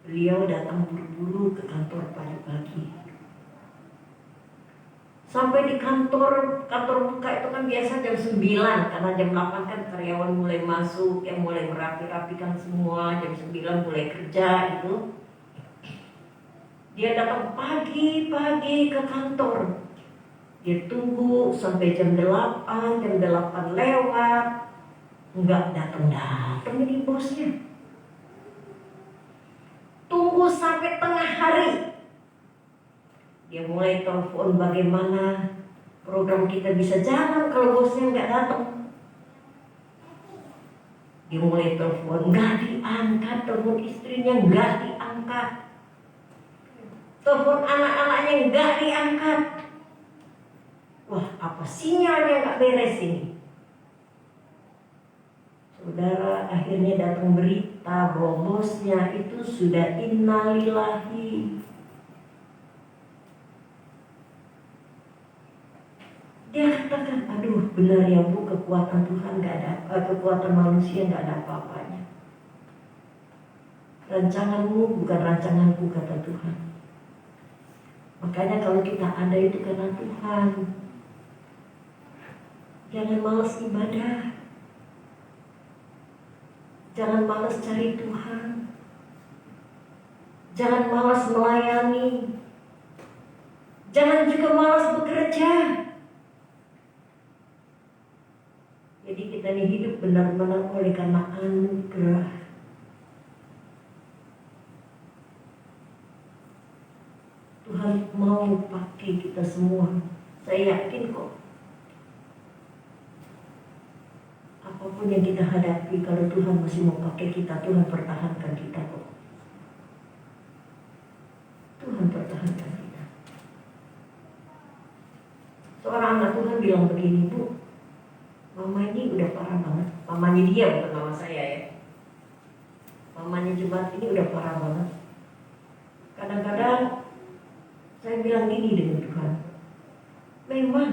Beliau datang buru-buru ke kantor pagi-pagi. Sampai di kantor buka itu kan biasa jam 9, karena jam 8 kan karyawan mulai masuk, yang mulai merapi-rapikan semua, jam 9 mulai kerja itu. Dia datang pagi-pagi ke kantor. Dia tunggu sampai jam 8 lewat. Enggak datang ini bosnya. Tunggu sampai tengah hari. Dia mulai telepon bagaimana program kita bisa jalan kalau bosnya nggak datang. Dia mulai telepon, nggak diangkat, telepon istrinya nggak diangkat, telepon anak-anaknya nggak diangkat. Wah, apa sinyalnya nggak beres ini? Saudara, akhirnya datang berita bahwa bosnya itu sudah innalillahi. Dia katakan, aduh benar ya Bu, kekuatan Tuhan gak ada, kekuatan manusia gak ada apa-apanya. Rancanganmu bukan rancanganku, kata Tuhan. Makanya kalau kita ada itu karena Tuhan. Jangan malas ibadah. Jangan malas cari Tuhan. Jangan malas melayani. Jangan juga malas bekerja. Jadi kita ini hidup benar-benar oleh karena anugerah. Tuhan mau pakai kita semua. Saya yakin kok. Apapun yang kita hadapi, kalau Tuhan masih mau pakai kita, Tuhan pertahankan kita kok. Tuhan pertahankan kita. Seorang anak Tuhan bilang begini, Bu, mama ini udah parah banget. Mamanya dia, bukan mama saya ya. Mamanya jemaat ini udah parah banget. Kadang-kadang saya bilang gini dengan Tuhan, memang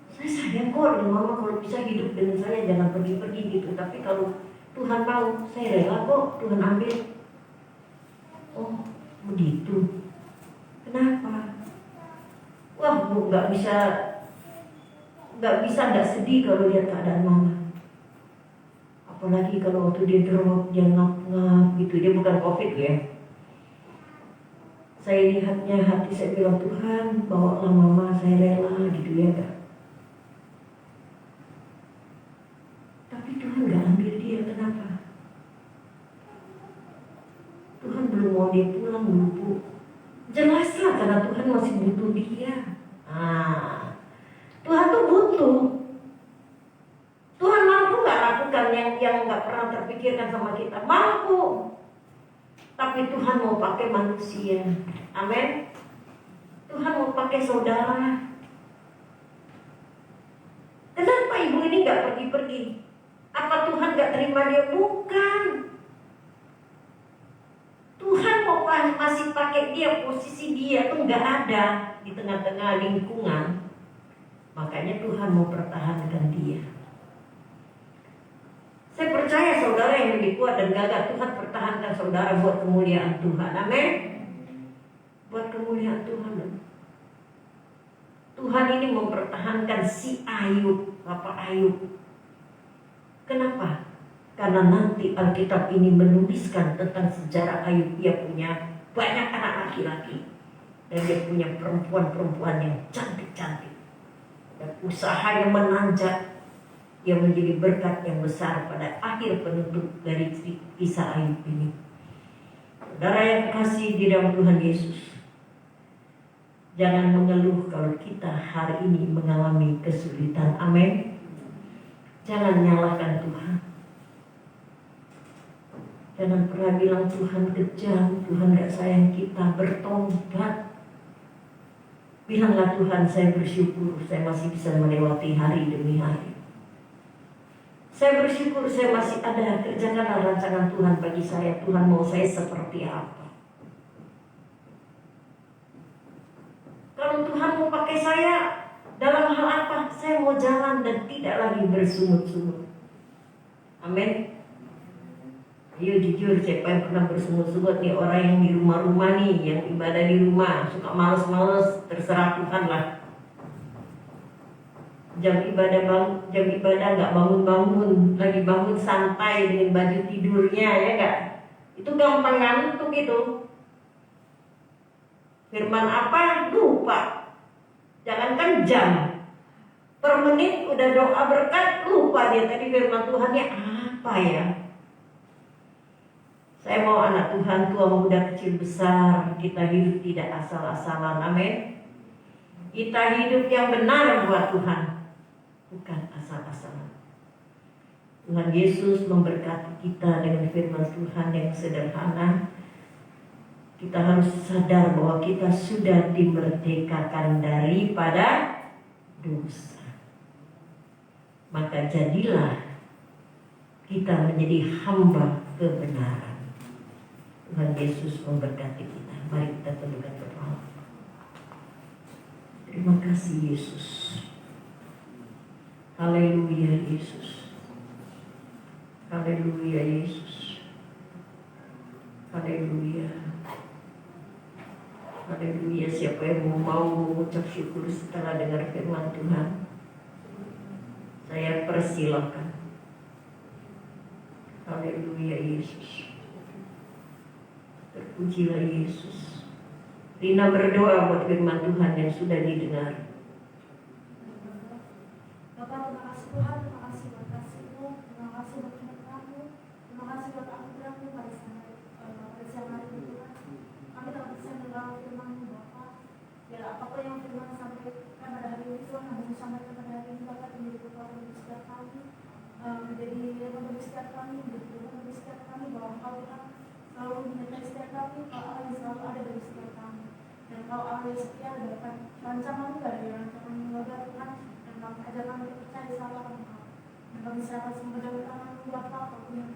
saya sayang kok dengan mama, kalau bisa hidup dengan saya, jangan pergi-pergi gitu. Tapi kalau Tuhan mau, saya rela kok Tuhan ambil. Oh begitu. Kenapa? Wah Bu, nggak bisa nggak sedih kalau lihat keadaan mama. Apalagi kalau waktu dia drop, dia ngap-ngap gitu. Dia bukan COVID ya. Saya lihatnya, hati saya bilang, Tuhan bawalah mama, saya rela gitu ya Kak. Tapi Tuhan gak ambil dia, kenapa? Tuhan belum mau dia pulang dulu. Jelaslah karena Tuhan masih butuh dia. Tuhan tuh butuh. Tuhan mampu gak lakukan yang gak pernah terpikirkan sama kita? Mampu. Tapi Tuhan mau pakai manusia. Amin. Tuhan mau pakai saudara. Kenapa ibu ini gak pergi-pergi? Apa Tuhan gak terima dia? Bukan. Tuhan mau masih pakai dia, posisi dia tuh gak ada di tengah-tengah lingkungan. Makanya Tuhan mau pertahankan dia. Saya percaya saudara yang lebih kuat dan gagah, Tuhan pertahankan saudara buat kemuliaan Tuhan. Amin. Buat kemuliaan Tuhan. Tuhan ini mempertahankan si Ayub, Bapak Ayub. Kenapa? Karena nanti Alkitab ini menuliskan tentang sejarah Ayub. Dia punya banyak anak laki-laki. Dan dia punya perempuan-perempuan yang cantik-cantik. Dan usaha yang menanjak. Yang menjadi berkat yang besar pada akhir penutup dari kisah Ayub ini. Saudara yang kasih di dalam Tuhan Yesus, jangan mengeluh kalau kita hari ini mengalami kesulitan. Amin. Jangan nyalakan Tuhan. Jangan pernah bilang Tuhan kejam, Tuhan gak sayang kita. Bertobat. Bilanglah, Tuhan saya bersyukur saya masih bisa melewati hari demi hari. Saya bersyukur saya masih ada. Kerjakanlah rancangan Tuhan bagi saya. Tuhan mau saya seperti apa. Kalau Tuhan mau pakai saya dalam hal apa, saya mau jalan dan tidak lagi bersungut-sungut. Amin. Ayo jujur, siapa yang pernah bersungut-sungut nih? Orang yang di rumah-rumah nih, yang ibadah di rumah, suka males-males, terserah Tuhan lah. Jam ibadah nggak bangun-bangun, lagi bangun santai dengan baju tidurnya, ya nggak? Itu gampang ngantuk itu. Firman apa? Lupa. Jangankan jam, per menit udah doa berkat, lupa dia tadi firman Tuhannya apa ya? Saya mau anak Tuhan, tua muda kecil besar, kita hidup tidak asal-asalan. Amin. Kita hidup yang benar buat Tuhan, bukan asal-asalan. Tuhan Yesus memberkati kita dengan firman Tuhan yang sederhana. Kita harus sadar bahwa kita sudah dimerdekakan daripada dosa. Maka jadilah kita menjadi hamba kebenaran. Tuhan Yesus memberkati kita. Mari kita tundukkan kepala. Terima kasih Yesus. Haleluya Yesus. Haleluya Yesus. Haleluya. Haleluya. Siapa yang mau mengucap syukur setelah dengar firman Tuhan, saya persilahkan. Haleluya Yesus. Terpujilah Yesus. Rina berdoa buat firman Tuhan yang sudah didengar. Bapak, terima kasih Tuhan, terima kasih buat kasih-Mu, terima kasih buat firman-Mu, terima kasih buat anugerah-Mu pada siang hari ini Tuhan. Kami telah bisa mendengar firman-Mu Bapak. Biar apapun yang firman sampaikan pada hari ini Tuhan, yang Mu sampaikan pada hari ini Bapak, menjadi kekuatan bagi setiap kami, menjadi ilmu bagi setiap kami, menjadi ilmu bagi setiap kami, bahwa Engkau Tuhan selalu menyertai setiap kami, Engkau Allah yang selalu ada bagi setiap kami. Dan Engkau Allah yang setia dalam rancangan-Mu dari rancangan-Mu Bapak Tuhan. Kami ajarkan kami percaya salah Engkau. Dan kami serahkan semua dalam tangan-Mu Bapa, apapun yang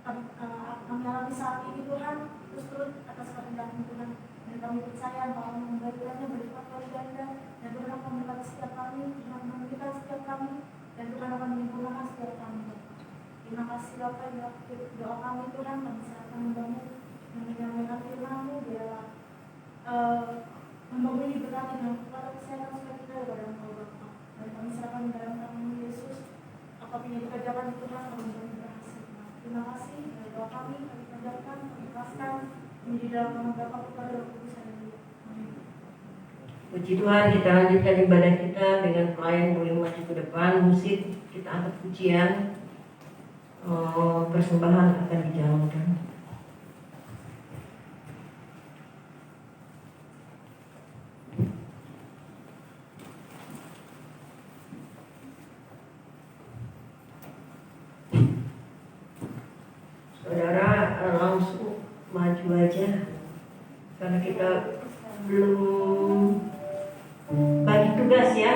kami alami saat ini Tuhan, terus atas kehendak-Mu Tuhan. Dan kami percaya Engkau akan memberikannya berlipat kali ganda. Dan Tuhan akan memberkati setiap kami, Tuhan memberkati setiap kami, dan Tuhan akan menyempurnakan setiap kami Bapa. Terima kasih Bapa, doa kami Tuhan, kami serahkan Hamba-Mu yang menyampaikan firman-Mu, biarlah Hamba-Mu diberkati dengan kekuatan kesehatan supaya kita kepada Engkau Bapa. Dan kami serahkan dalam tangan Yesus. Apapun yang dikerjakan Tuhan, kami berhasil. Terima kasih. Dari doa kami kerjakan, kami ikhlaskan. Ini di dalam nama Bapa, Putra, dan Roh Kudus. Amin. Puji Tuhan, kita lanjutkan ibadah kita dengan pelayan boleh maju ke depan. Musik, kita angkat pujian. Persembahan akan dijalankan. Saudara langsung maju aja karena kita belum bagi tugas ya.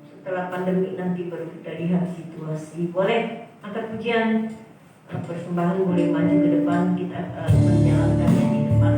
Setelah pandemi nanti baru kita lihat situasi. Boleh angkat pujian, persembahan boleh maju ke depan, kita menjalankannya di depan.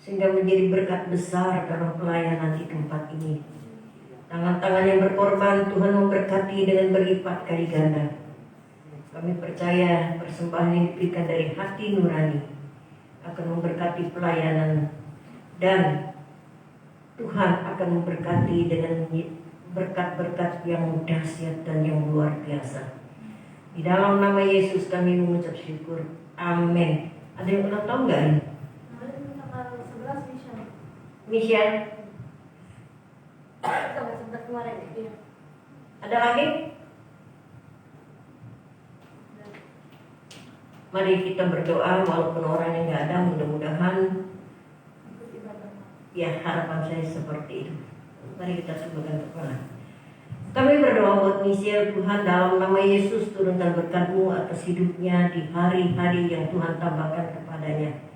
Sehingga menjadi berkat besar dalam pelayanan di tempat ini. Tangan-tangan yang berkorban Tuhan memberkati dengan berlipat kali ganda. Kami percaya persembahan yang diberikan dari hati nurani akan memberkati pelayanan, dan Tuhan akan memberkati dengan berkat-berkat yang dahsyat dan yang luar biasa. Di dalam nama Yesus kami mengucap syukur. Amin. Ada yang ulang tahun nggak ini? Tanggal 11 Michelle. Michelle? Tanggal 11. udah kemarin ya. Ada lagi? Mari kita berdoa walaupun orangnya nggak ada, mudah-mudahan ya harapan saya seperti itu. Mari kita sembahkan kepala. Kami berdoa buat Michelle, Tuhan dalam nama Yesus turunkan berkat-Mu atas hidupnya di hari-hari yang Tuhan tambahkan kepadanya.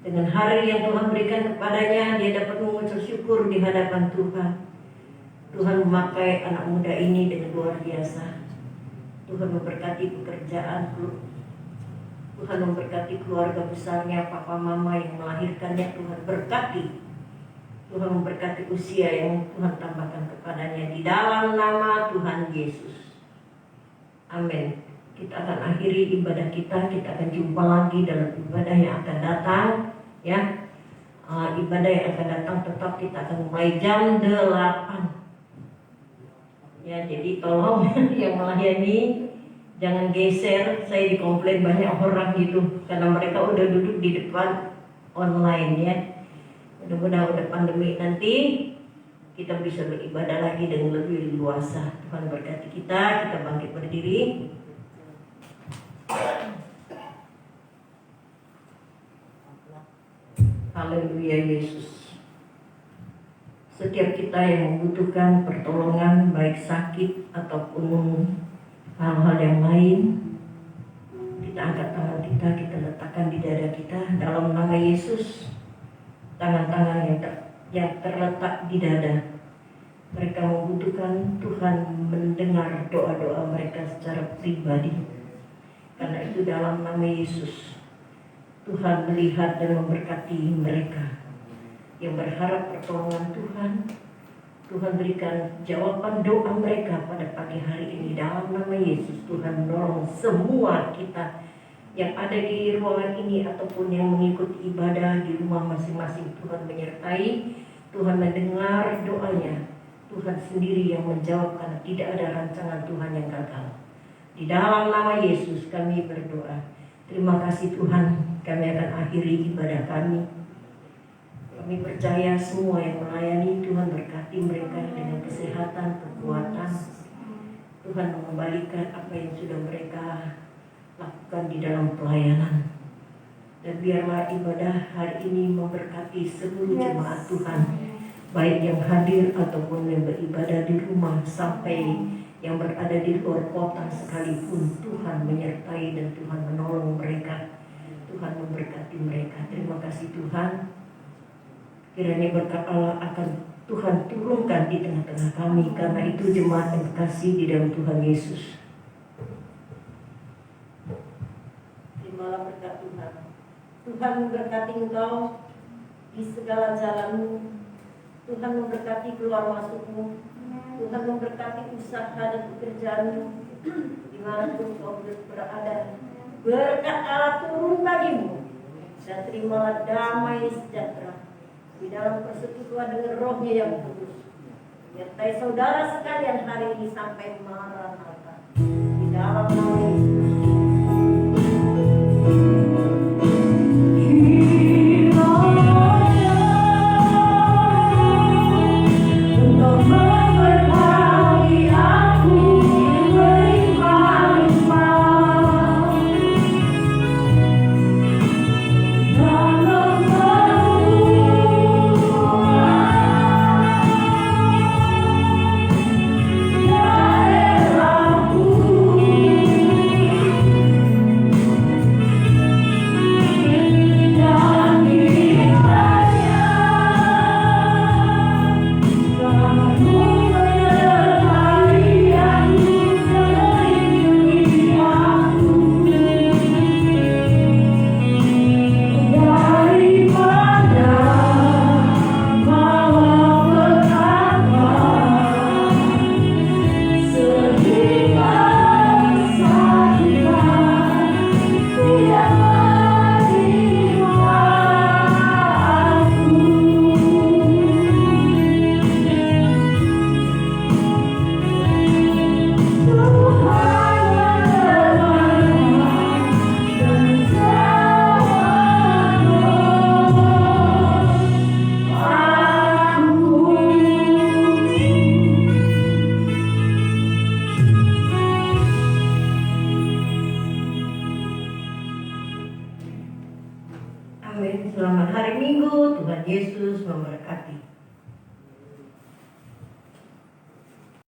Dengan hari yang Tuhan berikan kepadanya, dia dapat mengucap syukur di hadapan Tuhan. Tuhan memakai anak muda ini dengan luar biasa. Tuhan memberkati pekerjaan, Tuhan memberkati keluarga besarnya, papa mama yang melahirkannya. Tuhan berkati, Tuhan memberkati usia yang Tuhan tambahkan kepadanya di dalam nama Tuhan Yesus. Amin. Kita akan akhiri ibadah kita. Kita akan jumpa lagi dalam ibadah yang akan datang, ya. Ibadah yang akan datang tetap kita akan mulai jam 8. Ya, jadi tolong yang melayani jangan geser. Saya dikomplain banyak orang gitu karena mereka udah duduk di depan online, ya. Mudah-mudahan udah pandemi nanti kita bisa beribadah lagi dengan lebih luasa. Tuhan berkati kita bangkit berdiri. Haleluya Yesus. Setiap kita yang membutuhkan pertolongan baik sakit ataupun hal-hal yang lain, kita angkat tangan kita letakkan di dada kita dalam nama Yesus. Tangan-tangan yang terletak di dada. Mereka membutuhkan Tuhan mendengar doa-doa mereka secara pribadi. Karena itu dalam nama Yesus Tuhan melihat dan memberkati mereka yang berharap pertolongan Tuhan. Tuhan berikan jawaban doa mereka pada pagi hari ini dalam nama Yesus. Tuhan menolong semua kita yang ada di ruangan ini ataupun yang mengikuti ibadah di rumah masing-masing. Tuhan menyertai, Tuhan mendengar doanya. Tuhan sendiri yang menjawab karena tidak ada rancangan Tuhan yang gagal. Di dalam nama Yesus kami berdoa. Terima kasih Tuhan, kami akan akhiri ibadah kami. Kami percaya semua yang melayani, Tuhan berkati mereka dengan kesehatan, kekuatan. Tuhan mengembalikan apa yang sudah mereka lakukan di dalam pelayanan. Dan biarlah ibadah hari ini memberkati seluruh jemaat Tuhan, baik yang hadir ataupun yang beribadah di rumah sampai yang berada di luar kota sekalipun. Tuhan menyertai dan Tuhan menolong mereka. Tuhan memberkati mereka. Terima kasih Tuhan. Kiranya berkat Allah akan Tuhan turunkan di tengah-tengah kami. Karena itu jemaat yang kasih di dalam Tuhan Yesus. Terimalah berkat Tuhan. Tuhan memberkati engkau di segala jalanmu. Tuhan memberkati keluar masukmu. Tuhan memberkati usaha dan pekerjaanmu dimanapun kau berada. Berkat Allah turun bagimu dan terimalah damai sejahtera di dalam persekutuan dengan Roh-Nya yang kudus. Menyertai saudara sekalian hari ini sampai Maranatha. Di dalam nama Yesus. Aku Amin. Selamat hari Minggu. Tuhan Yesus memberkati.